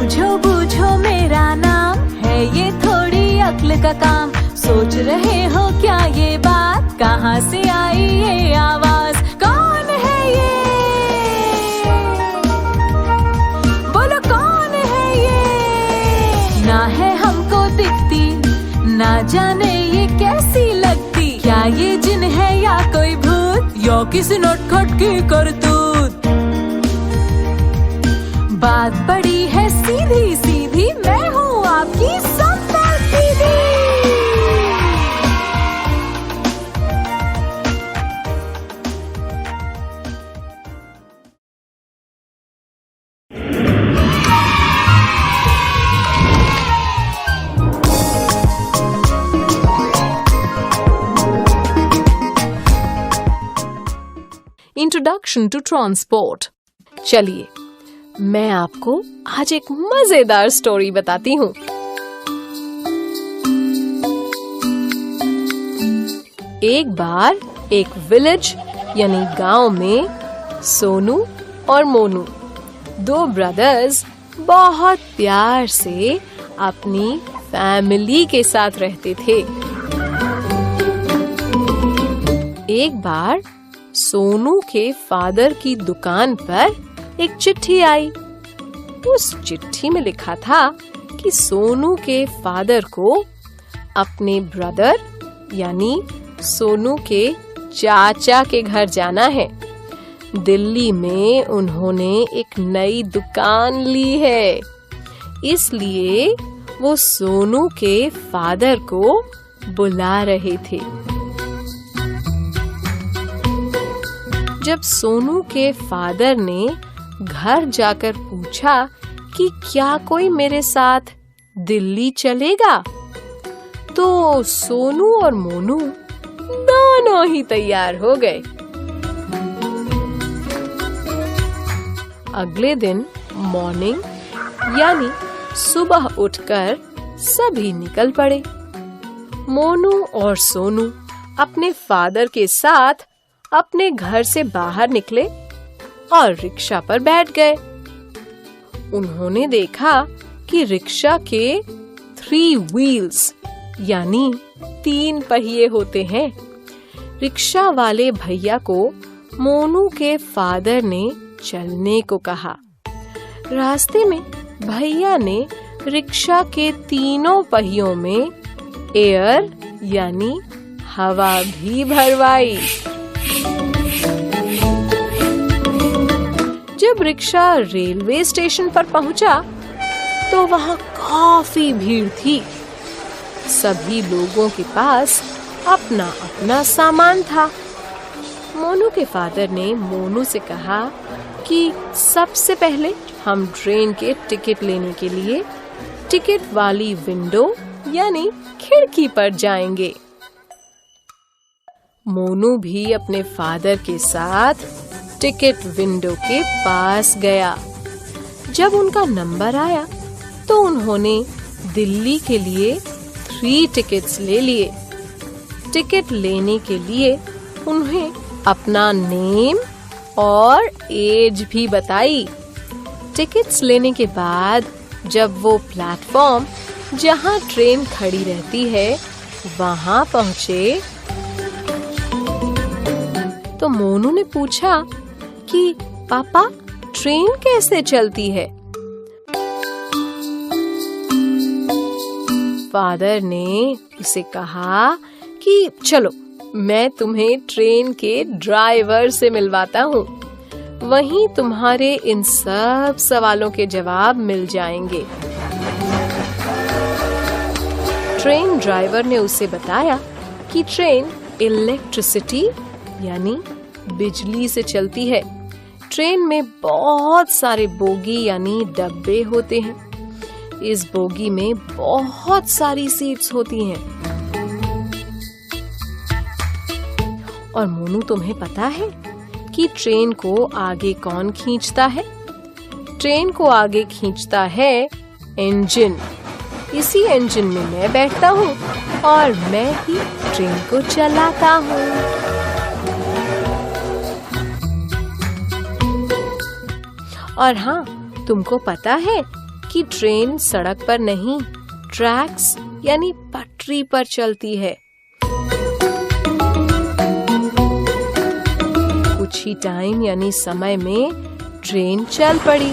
बूझो बूझो मेरा नाम है ये थोड़ी अक्ल का काम। सोच रहे हो क्या ये बात, कहाँ से आई ये आवाज, कौन है ये, बोलो कौन है ये। ना है हमको दिखती, ना जाने ये कैसी लगती, क्या ये जिन है या कोई भूत, या किसी नटखट की करतूत। बात बड़ी है सीधी सीधी, मैं हूँ आपकी सुंदर दीदी। Introduction to transport. चलिए मैं आपको आज एक मजेदार स्टोरी बताती हूँ। एक बार एक विलेज यानी गांव में सोनू और मोनू, दो ब्रदर्स, बहुत प्यार से अपनी फैमिली के साथ रहते थे। एक बार सोनू के फादर की दुकान पर एक चिट्ठी आई। उस चिट्ठी में लिखा था कि सोनू के फादर को अपने ब्रदर यानी सोनू के चाचा के घर जाना है। दिल्ली में उन्होंने एक नई दुकान ली है, इसलिए वो सोनू के फादर को बुला रहे थे। जब सोनू के फादर ने घर जाकर पूछा कि क्या कोई मेरे साथ दिल्ली चलेगा, तो सोनू और मोनू दोनों ही तैयार हो गए। अगले दिन मॉर्निंग यानी सुबह उठकर सभी निकल पड़े। मोनू और सोनू अपने फादर के साथ अपने घर से बाहर निकले और रिक्शा पर बैठ गए। उन्होंने देखा कि रिक्शा के 3 व्हील्स यानी 3 पहिए होते हैं। रिक्शा वाले भैया को मोनू के फादर ने चलने को कहा। रास्ते में भैया ने रिक्शा के तीनों पहियों में एयर यानी हवा भी भरवाई। जब रिक्शा रेलवे स्टेशन पर पहुंचा तो वहां काफी भीड़ थी। सभी लोगों के पास अपना अपना सामान था। मोनू के फादर ने मोनू से कहा कि सबसे पहले हम ट्रेन के टिकट लेने के लिए टिकट वाली विंडो यानी खिड़की पर जाएंगे। मोनू भी अपने फादर के साथ टिकट विंडो के पास गया। जब उनका नंबर आया तो उन्होंने दिल्ली के लिए 3 टिकट्स ले लिए। टिकट लेने के लिए उन्हें अपना नेम और एज भी बताई। टिकट्स लेने के बाद जब वो प्लेटफॉर्म जहां ट्रेन खड़ी रहती है वहां पहुंचे तो मोनू ने पूछा कि पापा ट्रेन कैसे चलती है। फादर ने उसे कहा कि चलो मैं तुम्हें ट्रेन के ड्राइवर से मिलवाता हूँ, वहीं तुम्हारे इन सब सवालों के जवाब मिल जाएंगे। ट्रेन ड्राइवर ने उसे बताया कि ट्रेन इलेक्ट्रिसिटी यानी बिजली से चलती है। ट्रेन में बहुत सारे बोगी यानी डब्बे होते हैं। इस बोगी में बहुत सारी सीट्स होती हैं। और मोनू तुम्हें पता है कि ट्रेन को आगे कौन खींचता है? ट्रेन को आगे खींचता है इंजन। इसी इंजन में मैं बैठता हूँ और मैं ही ट्रेन को चलाता हूँ। और हाँ, तुमको पता है कि ट्रेन सड़क पर नहीं, ट्रैक्स यानी पटरी पर चलती है। कुछ ही टाइम यानी समय में ट्रेन चल पड़ी।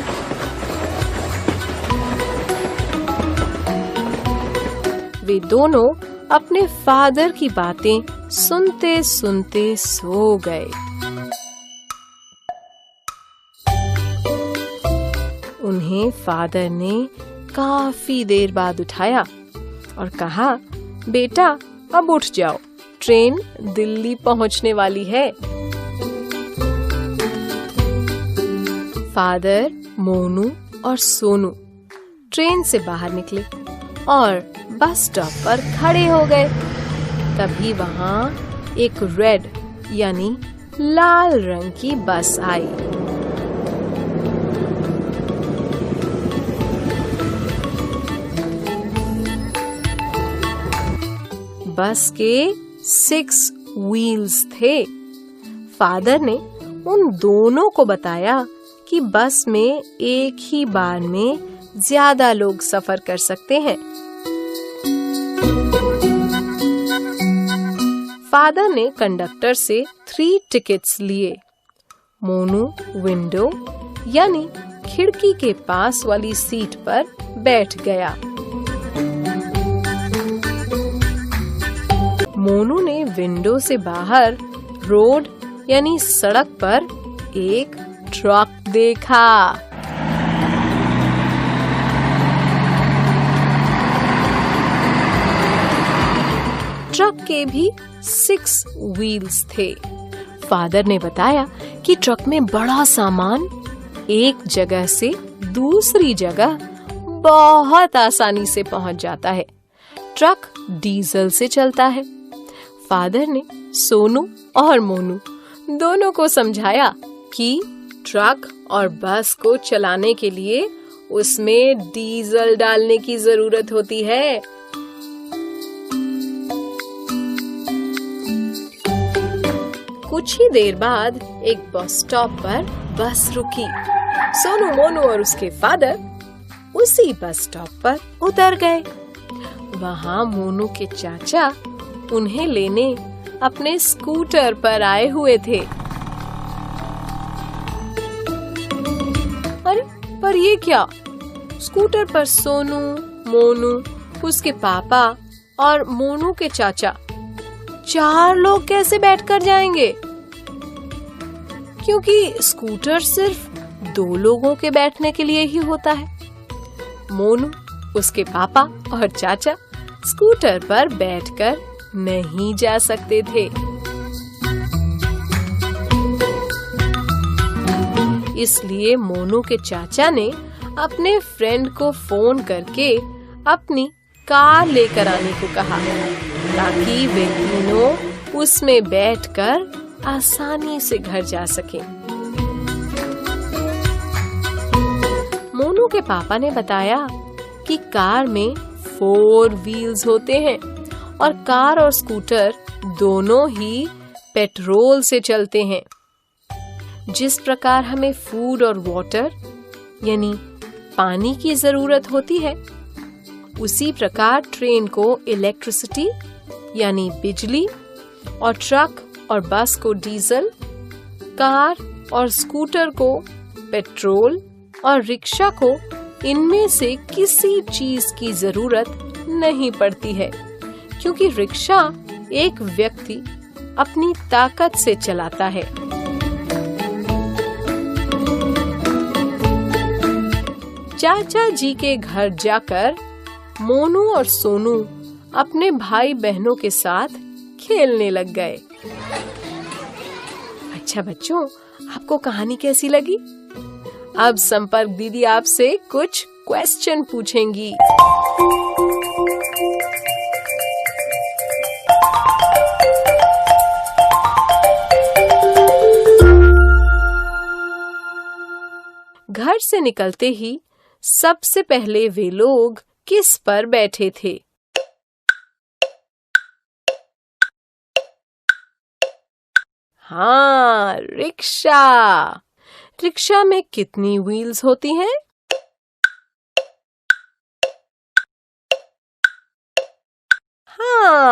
वे दोनों अपने फादर की बातें सुनते सुनते सो गए। उन्हें फादर ने काफी देर बाद उठाया और कहा, बेटा अब उठ जाओ, ट्रेन दिल्ली पहुंचने वाली है। फादर, मोनू और सोनू ट्रेन से बाहर निकले और बस स्टॉप पर खड़े हो गए। तभी वहां एक रेड यानी लाल रंग की बस आई। बस के 6 व्हील्स थे। फादर ने उन दोनों को बताया कि बस में एक ही बार में ज्यादा लोग सफर कर सकते हैं। फादर ने कंडक्टर से 3 टिकट्स लिए। मोनू विंडो यानी खिड़की के पास वाली सीट पर बैठ गया। मोनू ने विंडो से बाहर रोड यानी सड़क पर एक ट्रक देखा। ट्रक के भी 6 व्हील्स थे। फादर ने बताया कि ट्रक में बड़ा सामान एक जगह से दूसरी जगह बहुत आसानी से पहुंच जाता है। ट्रक डीजल से चलता है। फादर ने सोनू और मोनू दोनों को समझाया कि ट्रक और बस को चलाने के लिए उसमें डीजल डालने की जरूरत होती है। कुछ ही देर बाद एक बस स्टॉप पर बस रुकी। सोनू, मोनू और उसके फादर उसी बस स्टॉप पर उतर गए। वहां मोनू के चाचा उन्हें लेने अपने स्कूटर पर आए हुए थे। अरे पर ये क्या? स्कूटर पर सोनू, मोनू, उसके पापा और मोनू के चाचा 4 लोग कैसे बैठकर जाएंगे? क्योंकि स्कूटर सिर्फ 2 लोगों के बैठने के लिए ही होता है। मोनू, उसके पापा और चाचा स्कूटर पर बैठकर नहीं जा सकते थे। इसलिए मोनू के चाचा ने अपने फ्रेंड को फोन करके अपनी कार लेकर आने को कहा ताकि वे तीनों उसमें बैठकर आसानी से घर जा सकें। मोनू के पापा ने बताया कि कार में 4 व्हील्स होते हैं और कार और स्कूटर दोनों ही पेट्रोल से चलते हैं। जिस प्रकार हमें फूड और वाटर यानी पानी की जरूरत होती है, उसी प्रकार ट्रेन को इलेक्ट्रिसिटी यानी बिजली और ट्रक और बस को डीजल, कार और स्कूटर को पेट्रोल और रिक्शा को इनमें से किसी चीज की जरूरत नहीं पड़ती है, क्योंकि रिक्शा एक व्यक्ति अपनी ताकत से चलाता है। चाचा जी के घर जाकर मोनू और सोनू अपने भाई बहनों के साथ खेलने लग गए। अच्छा बच्चों, आपको कहानी कैसी लगी? अब संपर्क दीदी आपसे कुछ क्वेश्चन पूछेंगी। घर से निकलते ही सबसे पहले वे लोग किस पर बैठे थे? हाँ, रिक्शा। रिक्शा में कितनी व्हील्स होती हैं?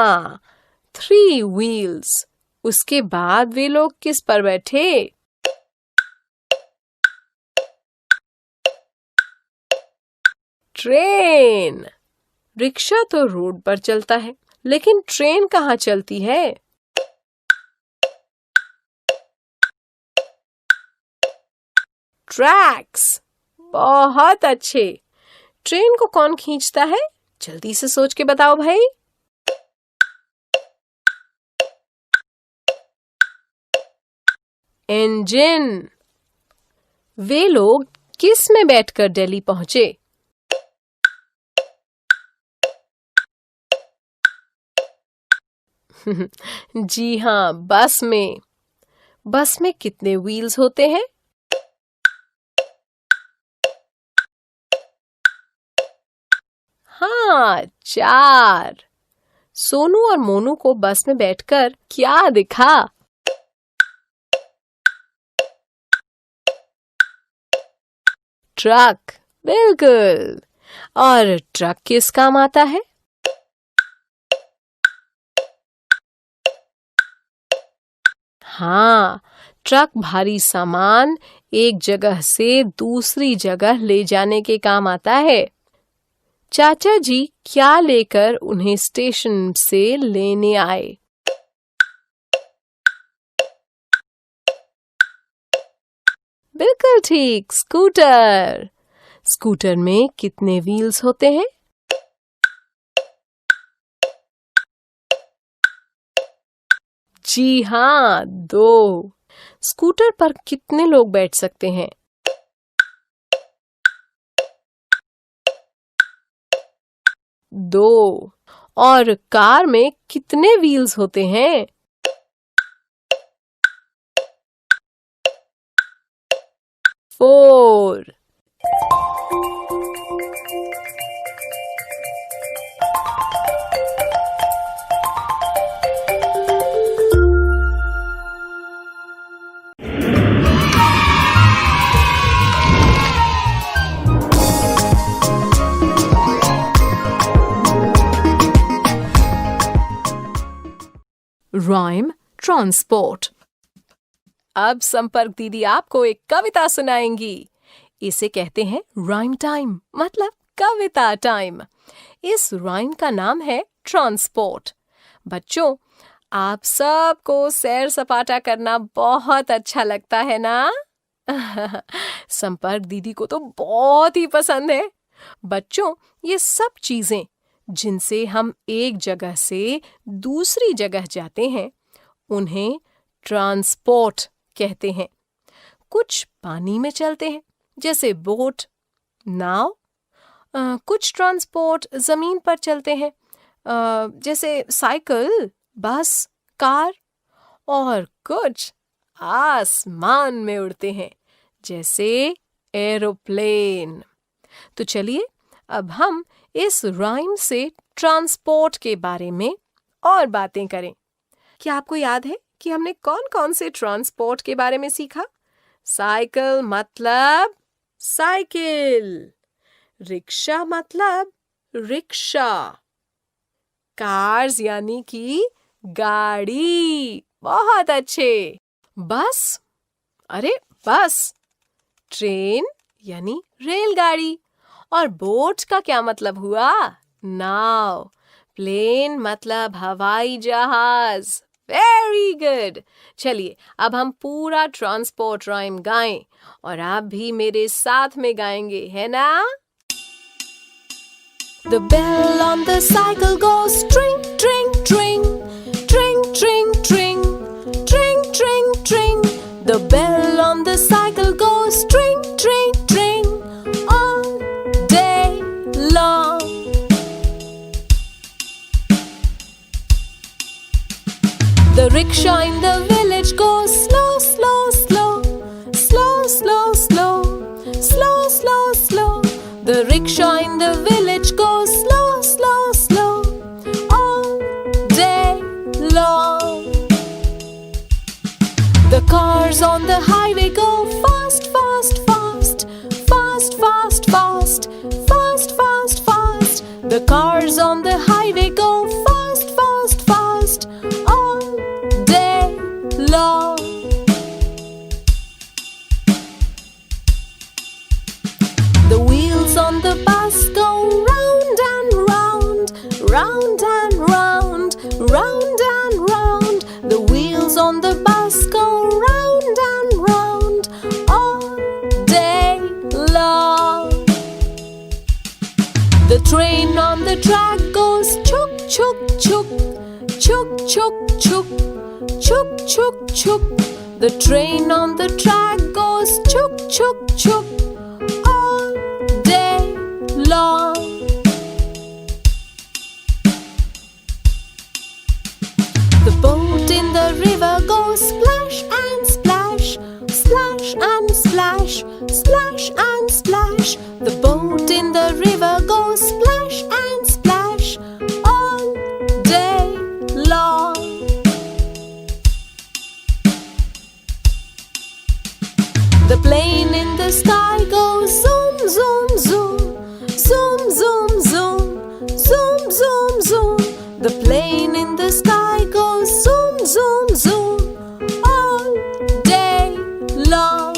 हाँ, 3 wheels। उसके बाद वे लोग किस पर बैठे? ट्रेन। रिक्शा तो रोड पर चलता है, लेकिन ट्रेन कहाँ चलती है? ट्रैक्स। बहुत अच्छे। ट्रेन को कौन खींचता है? जल्दी से सोच के बताओ भाई। इंजन। वे लोग किस में बैठकर दिल्ली पहुंचे? जी हाँ, बस में। बस में कितने व्हील्स होते हैं? हाँ, 4। सोनू और मोनू को बस में बैठकर क्या दिखा? ट्रक। बिल्कुल। और ट्रक किस काम आता है? हाँ, ट्रक भारी सामान एक जगह से दूसरी जगह ले जाने के काम आता है। चाचा जी क्या लेकर उन्हें स्टेशन से लेने आए? बिल्कुल ठीक, स्कूटर। स्कूटर में कितने व्हील्स होते हैं? जी हाँ, 2। स्कूटर पर कितने लोग बैठ सकते हैं? 2। और कार में कितने व्हील्स होते हैं? 4। Rhyme transport. अब संपर्क दीदी आपको एक कविता सुनाएंगी। इसे कहते हैं राइम टाइम, मतलब कविता टाइम। इस राइम का नाम है ट्रांसपोर्ट। बच्चों, आप सबको सैर सपाटा करना बहुत अच्छा लगता है ना? संपर्क दीदी को तो बहुत ही पसंद है। बच्चों, ये सब चीजें जिनसे हम एक जगह से दूसरी जगह जाते हैं, उन्हें ट्रांसपोर्ट कहते हैं। कुछ पानी में चलते हैं, जैसे बोट, नाव। कुछ ट्रांसपोर्ट जमीन पर चलते हैं, जैसे साइकिल, बस, कार। और कुछ आसमान में उड़ते हैं, जैसे एरोप्लेन। तो चलिए अब हम इस राइम से ट्रांसपोर्ट के बारे में और बातें करें। क्या आपको याद है कि हमने कौन कौन से ट्रांसपोर्ट के बारे में सीखा? साइकिल मतलब साइकिल, रिक्शा मतलब रिक्शा, कार्स यानी कि गाड़ी। बहुत अच्छे। बस, अरे बस। ट्रेन यानी रेलगाड़ी। और बोट का क्या मतलब हुआ? नाव। प्लेन मतलब हवाई जहाज। Very good. चलिए अब हम पूरा ट्रांसपोर्ट राइम गाएं और आप भी मेरे साथ में गाएंगे, है ना? The bell on the cycle goes tring, tring, tring, tring, tring, tring, tring, tring, tring. The bell on the cycle goes tring, tring, tring, all day long. The rickshaw in the village goes slow, slow, slow, slow, slow, slow, slow, slow, slow. The rickshaw in the village goes slow, slow, slow, all day long. The cars on the highway go fast, fast, fast, fast, fast, fast, fast, fast, fast. The cars on the highway go fast, fast, The train on the track goes chuk chuk chuk, chuk chuk chuk, chuk chuk chuk. The train on the track goes chuk chuk chuk all day long. The boat in the river goes splash and splash, splash and splash, splash and splash. The boat in the river goes splash and splash all day long. The plane in the sky goes zoom zoom zoom, zoom zoom zoom, zoom zoom zoom. The plane in the sky goes zoom zoom zoom all day long.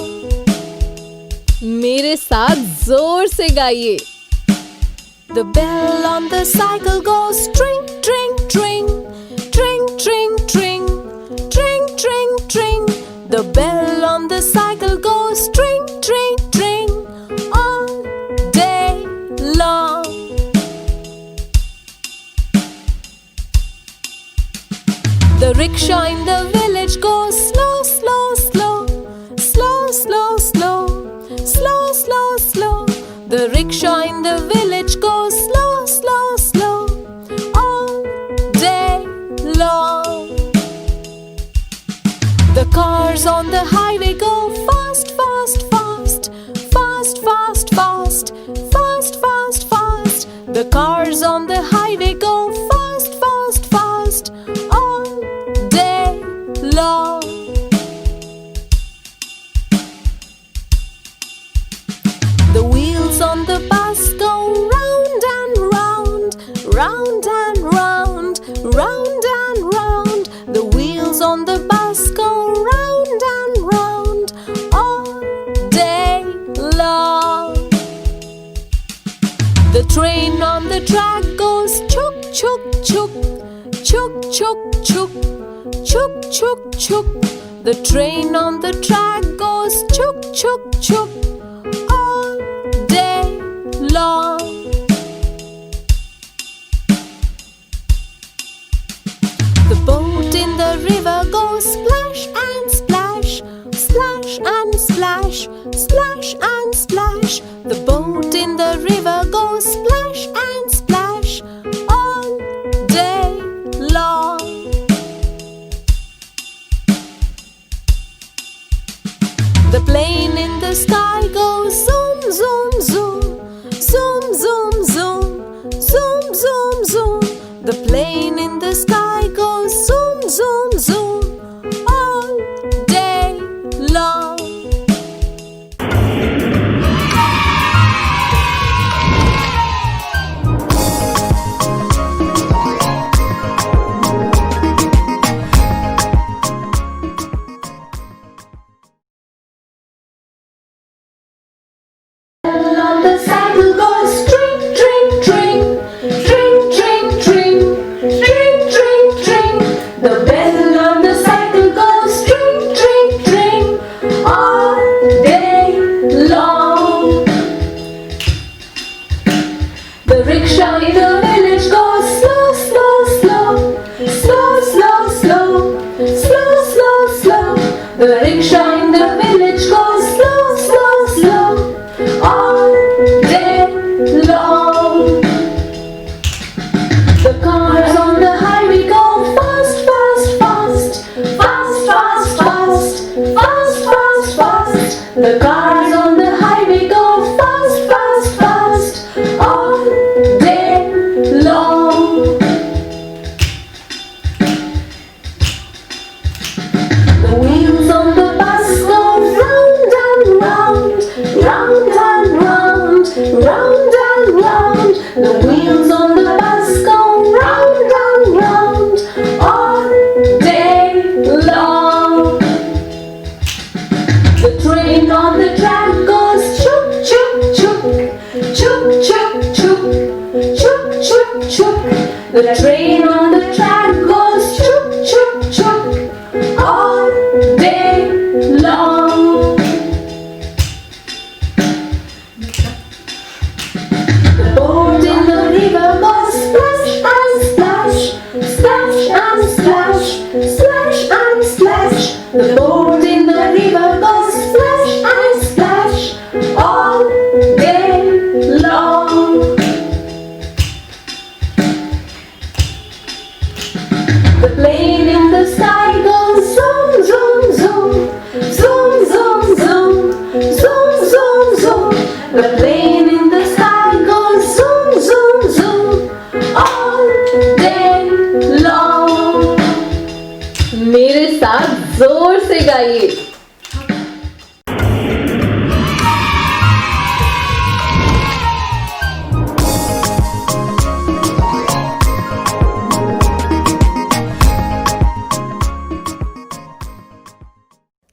मेरे साथ जोर से गाइए. The bell on the cycle goes tring tring tring, tring tring tring, tring tring tring. The bell on the cycle goes tring tring tring all day long. The rickshaw in the village goes slow slow slow, slow slow slow, slow slow slow. The rickshaw in the village goes slow slow slow all day long. The cars on the highway go fast fast fast, fast fast fast, fast fast fast. The cars on the highway go fast fast fast all day long. The wheels on the bus go round and round, round and round, round and round. The wheels on the bus go round and round all day long. The train on the track goes chuk chuk chuk, chuk chuk chuk, chuk chuk chuk. The train on the track goes chuk chuk chuk all day long. The boat in the river goes splash and splash, splash and splash, splash and splash. The boat in the river goes splash and splash all day long. The plane in the sky goes zoom zoom zoom, zoom zoom zoom, zoom zoom zoom. The plane in the sky goes zoom zoom zoom all day long. On the cycle goes tring tring tring, tring tring tring, tring tring tring. The bell on the cycle goes tring tring tring all day long. The rickshaw in the village goes slow slow slow, slow slow slow, slow slow slow. The rickshaw in the village goes slow slow slow all day long. The cars on the highway go fast fast fast, fast fast fast, fast fast fast. The cars on the highway go fast fast fast all day long. The wheels on the bus go round and round, round and round, round and round. The wheels on the bus go round and round all day long. The train on the track goes chuk chuk chuk, chuk chuk chuk, chuk chuk chuk. The train on the track goes chuk chuk chuk all day long. The boat in जाइए।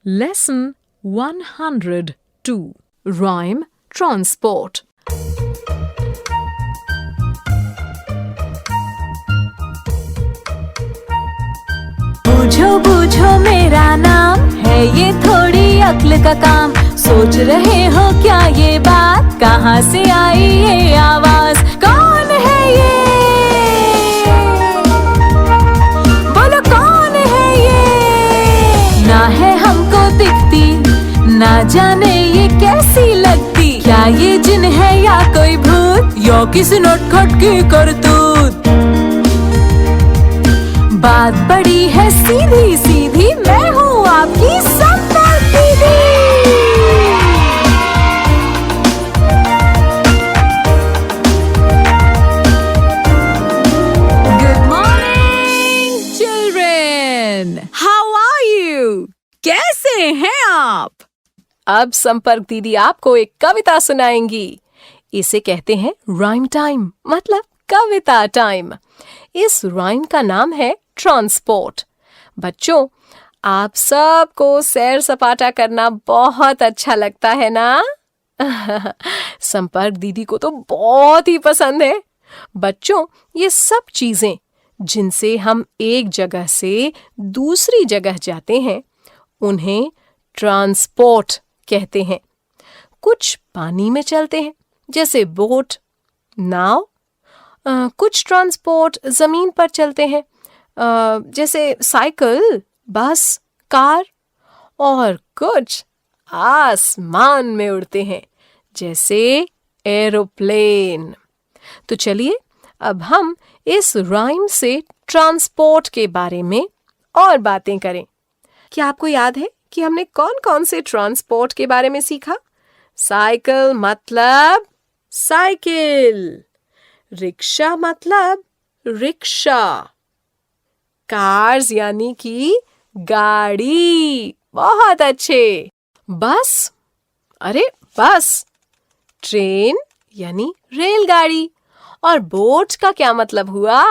Lesson 102. Rhyme Transport. बूझो बूझो मेरा नाम है ये थोड़ी अक्ल का काम। सोच रहे हो क्या ये बात, कहाँ से आई ये आवाज, कौन है ये, बोलो कौन है ये। ना है हमको दिखती, ना जाने ये कैसी लगती, क्या ये जिन है या कोई भूत, या किसी नटखट की करतूत। बात बड़ी है सीधी सीधी, मैं हूँ आपकी संपर्क दीदी। Good morning, children. How are you? कैसे हैं आप? अब संपर्क दीदी आपको एक कविता सुनाएंगी। इसे कहते हैं राइम टाइम, मतलब कविता टाइम। इस राइम का नाम है ट्रांसपोर्ट। बच्चों, आप सबको सैर सपाटा करना बहुत अच्छा लगता है ना? संपर्क दीदी को तो बहुत ही पसंद है। बच्चों, ये सब चीजें जिनसे हम एक जगह से दूसरी जगह जाते हैं, उन्हें ट्रांसपोर्ट कहते हैं। कुछ पानी में चलते हैं, जैसे बोट, नाव। कुछ ट्रांसपोर्ट जमीन पर चलते हैं, जैसे साइकिल, बस, कार। और कुछ आसमान में उड़ते हैं, जैसे एरोप्लेन। तो चलिए अब हम इस राइम से ट्रांसपोर्ट के बारे में और बातें करें। क्या आपको याद है कि हमने कौन कौन से ट्रांसपोर्ट के बारे में सीखा? साइकिल मतलब साइकिल, रिक्शा मतलब रिक्शा, कार्स यानी कि गाड़ी। बहुत अच्छे। बस, अरे बस। ट्रेन यानी रेलगाड़ी। और बोट का क्या मतलब हुआ?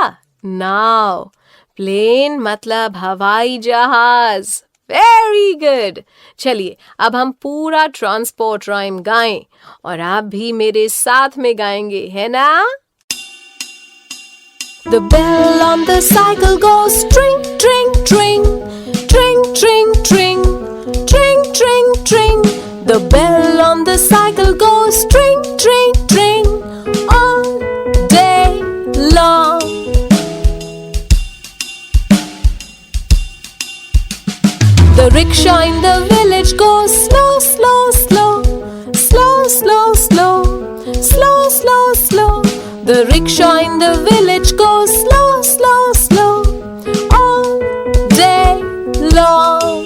नाव। प्लेन मतलब हवाई जहाज। Very good. चलिए अब हम पूरा ट्रांसपोर्ट राइम गाएं और आप भी मेरे साथ में गाएंगे, है ना? The bell on the cycle goes tring, tring, tring, tring, tring, tring, tring, tring, tring. The bell on the cycle goes tring, tring, tring, all day long. The rickshaw in the village goes slow, slow, slow, slow, slow, slow, slow, slow, slow. The rickshaw in the village goes slow, slow, slow, all day long.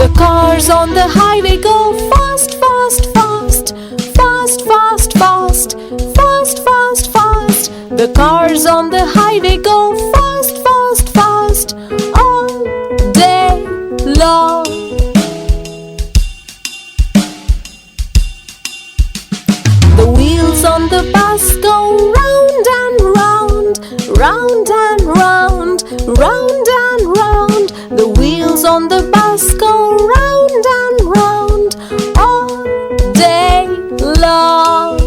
The cars on the highway go fast, fast, fast, fast, fast, fast, fast, fast, fast. The cars on the highway go fast, fast, fast, all day long. The wheels on the bus go round and round, round and round, round and round. The wheels on the bus go round and round, all day long.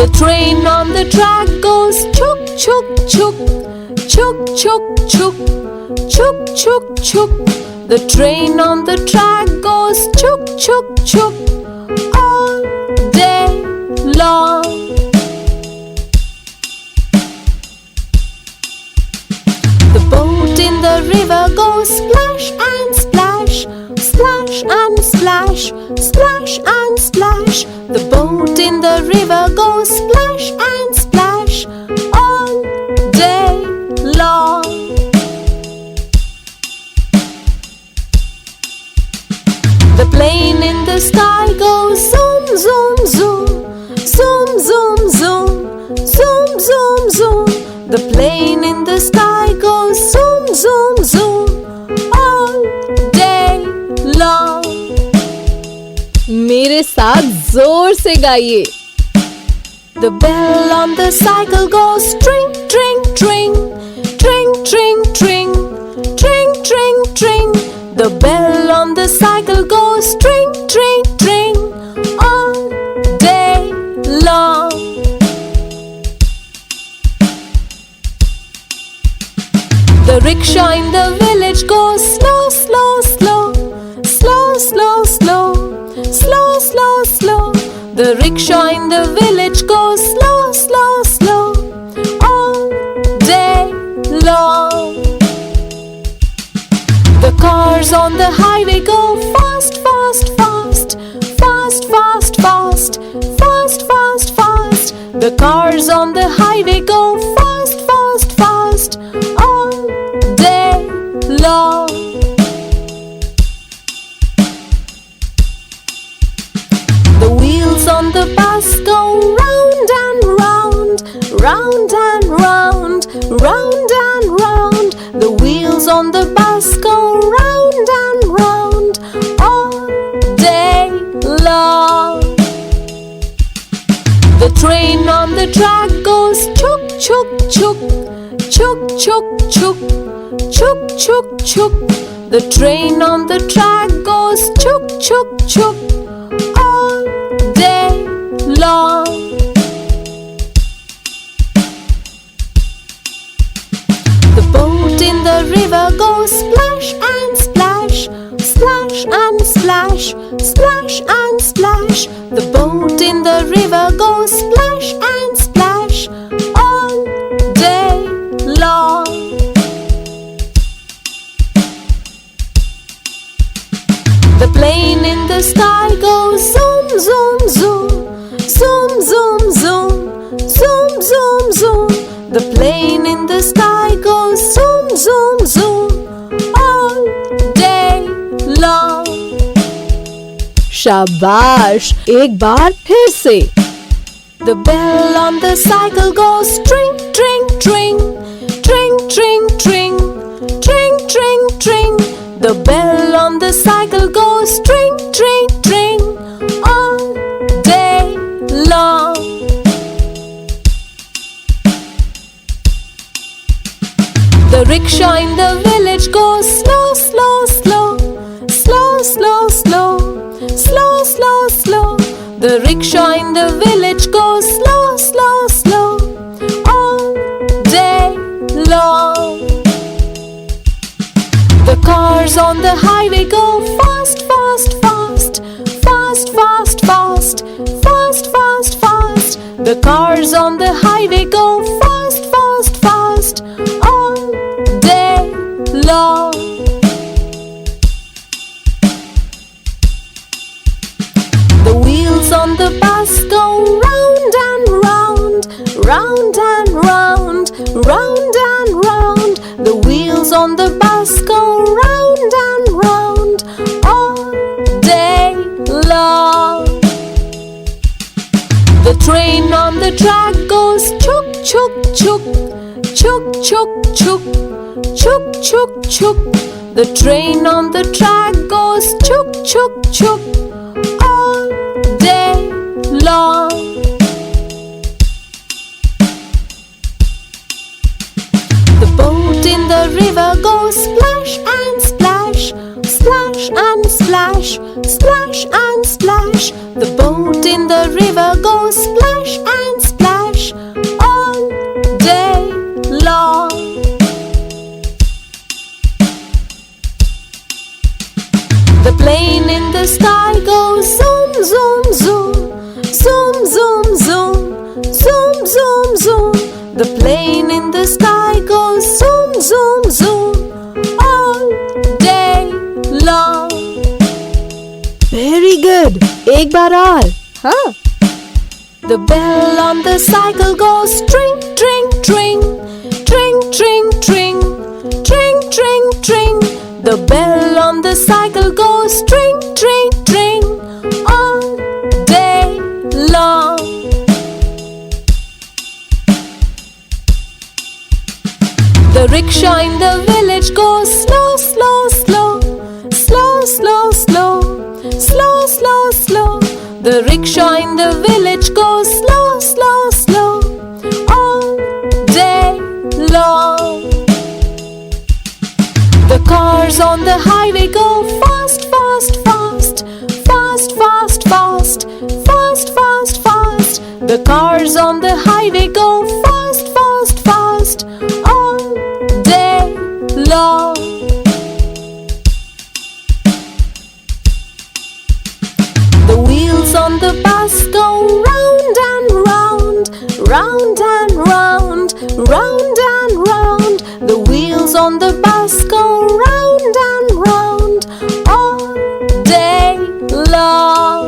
The train on the track goes chuk, chuk, chuk, chuk, chuk, chuk, chuk, chuk, chuk. The train on the track goes chuk, chuk, chuk, all day long. The boat in the river goes splash and splash, splash and splash, splash and splash. The boat in the river goes splash and splash, all day long. The plane in the sky goes zoom, zoom, zoom, zoom, zoom, zoom, zoom, zoom, zoom. The plane in the sky goes zoom, zoom, zoom, साथ जोर से गाइए। The bell on the cycle goes tring, tring, tring, tring, tring, tring, tring, tring, tring. The bell on the cycle goes tring, tring, tring, all day long. The rickshaw in the village goes slow, slow, slow, slow, slow, slow, slow, slow, slow. The rickshaw in the village goes slow, slow, slow, all day long. The cars on the highway go fast, fast, fast, fast, fast, fast, fast, fast, fast. The cars on the highway go fast, fast, fast, all day long. The wheels on the bus go round and round, round and round, round and round. The wheels on the bus go round and round, all day long. The train on the track goes chuk, chuk, chuk, chuk, chuk, chuk, chuk, chuk, chuk. The train on the track goes chuk, chuk, chuk, all day long. The boat in the river goes splash and splash, splash and splash, splash and splash. The boat in the river goes splash and splash, all day long. The plane in the sky goes zoom, zoom, zoom, zoom, zoom, zoom, zoom, zoom, zoom. The plane in the sky goes zoom, zoom, zoom, all day long. शाबाश, एक बार फिर से। The bell on the cycle goes tring, tring, tring, tring, tring, tring, tring, tring, tring. The bell on the cycle goes tring, tring, tring, all day long. The rickshaw in the village goes slow, slow, slow, slow, slow, slow, slow, slow, slow. The rickshaw in the village goes slow, slow, slow, all day long. The cars on the highway go fast, fast, fast, fast, fast, fast, fast, fast, fast. The cars on the highway go fast, fast, fast, all day long. The wheels on the bus go round and round, round and round, round and round. The wheels on the bus go round and round, all day long. The train on the track goes chuk, chuk, chuk, chuk, chuk, chuk, chuk, chuk, chuk. The train on the track goes chuk, chuk, chuk, all day long. The boat in the river goes splash and splash, splash and splash, splash and splash. The boat in the river goes splash and splash, all day long. The plane in the sky goes zoom, zoom, zoom, zoom, zoom, zoom, zoom, zoom, zoom. The plane in the sky goes zoom, zoom, zoom, all day long. Very good. एक बार और, हाँ? The bell on the cycle goes tring, tring, tring, tring, tring, tring, tring, tring, tring. The bell on the cycle goes tring, tring, tring, all day long. The rickshaw in the village goes slow, slow, slow, slow, slow, slow, slow, slow, slow. The rickshaw in the village goes slow, slow, slow, all day long. The cars on the highway go fast, fast, fast, fast, fast, fast, fast, fast, fast. The cars on the highway go fast, fast, fast, all day long. The wheels on the bus go round and round, round and round, round and round. The wheels on the bus go round and round, all day long.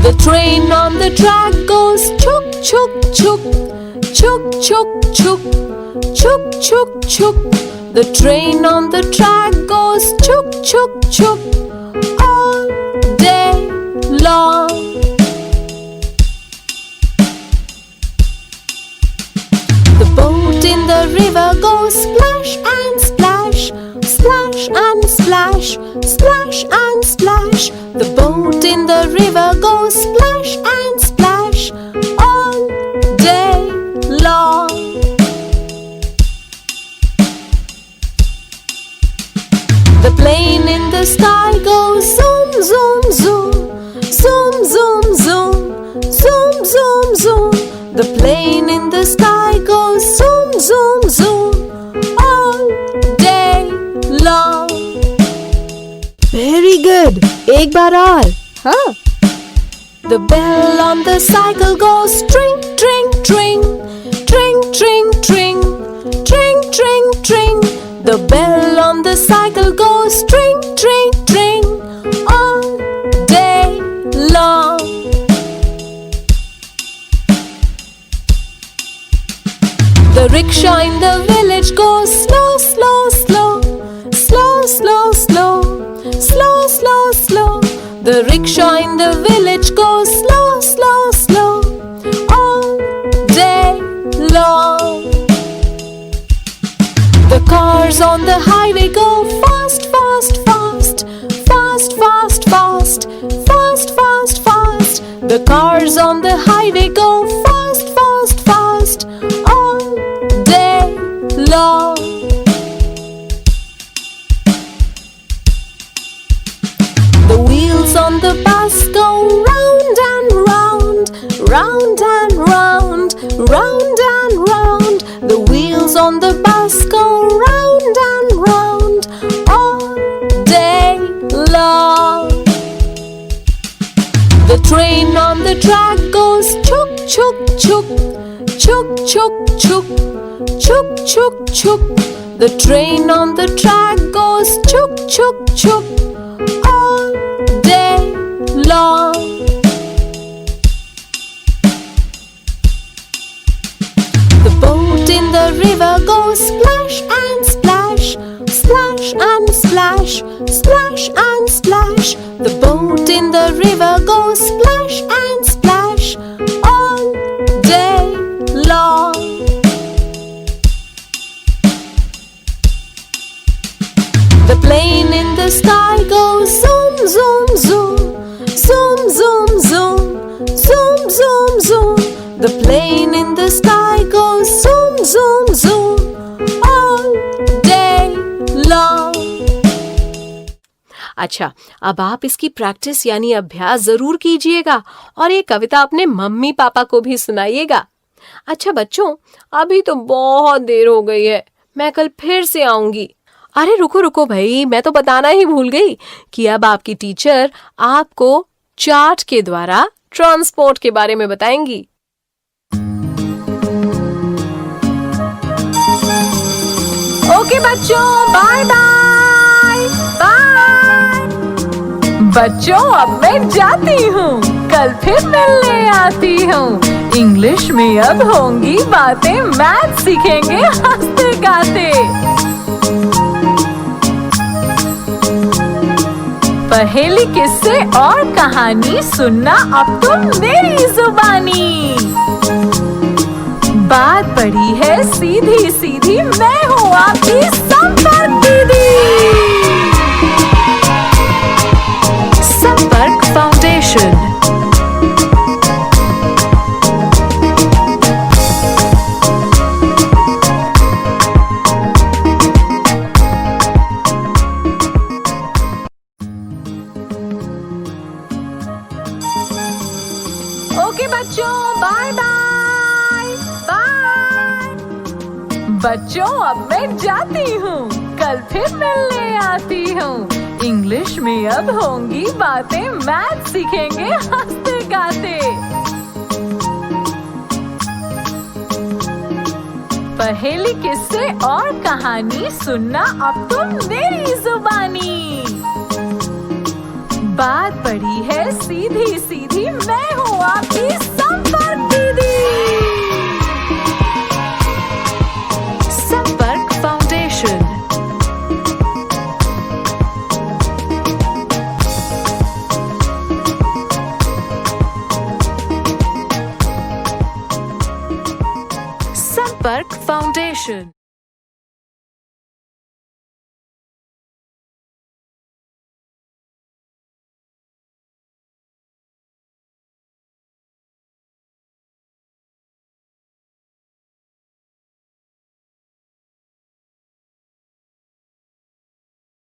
The train on the track goes chuk, chuk, chuk, chuk, chuk, chuk, chuk, chuk, chuk. The train on the track goes chuk, chuk, chuk, all day long. The boat in the river goes splash and splash, splash and splash, splash and splash. The boat in the river goes splash and splash, all day long. The plane in the sky goes zoom, zoom, zoom, zoom, zoom, zoom, zoom, zoom, zoom. The plane in the sky goes zoom, zoom, zoom, all day long. Very good. एक बार और. हाँ. The bell on the cycle goes tring, tring, tring, tring, tring, tring, tring, tring, tring. The bell on the cycle goes tring, tring, tring, all day long. The rickshaw in the village goes slow, slow, slow, slow, slow, slow, slow, slow, slow. The rickshaw in the village goes slow, slow, slow, all day long. The cars on the highway go fast, fast, fast, fast, fast, fast, fast, fast, fast. The cars on the highway go fast, fast, fast, all day long. The wheels on the bus go round and round, round and round, round and round. The wheels on the bus go round and round, all day long. The train on the track goes chuk, chuk, chuk, chuk, chuk, chuk, chuk, chuk, chuk. The train on the track goes chuk, chuk, chuk, all day long. The boat in the river goes splash and splash, splash and splash, splash and splash. The boat in the river goes splash and splash, all day long. The plane in the sky goes zoom, zoom, zoom, zoom, zoom, zoom, zoom, zoom, zoom. The plane in the sky goes zoom, zoom, zoom, all day long. अच्छा, अब आप इसकी practice यानी अभ्यास जरूर कीजिएगा और ये कविता अपने मम्मी पापा को भी सुनाइएगा. अच्छा बच्चों, अभी तो बहुत देर हो गई है, मैं कल फिर से आऊंगी. अरे रुको रुको भाई, मैं तो बताना ही भूल गई कि अब आपकी टीचर आपको चार्ट के द्वारा ट्रांसपोर्ट के बारे में बताएंगी. ओके बच्चों, बाय बाय बाय. बच्चों अब मैं जाती हूँ, कल फिर मिलने आती हूँ. इंग्लिश में अब होंगी बातें, मैथ सीखेंगे हंसते गाते. पहेली किस्से और कहानी सुनना अब तुम मेरी जुबानी. बात बड़ी है सीधी सीधी, मैं हूँ आपकी संपर्क दीदी. संपर्क बच्चों, बाय बाय बाय। बच्चों अब मैं जाती हूँ, कल फिर मिलने आती हूँ। इंग्लिश में अब होंगी बातें, मैथ सीखेंगे हंसते गाते। पहेली, किस्से और कहानी सुनना अब तुम मेरी जुबानी। बात बड़ी है सीधी सीधी, मैं हूँ आपकी संपर्क दीदी। संपर्क फाउंडेशन। संपर्क फाउंडेशन।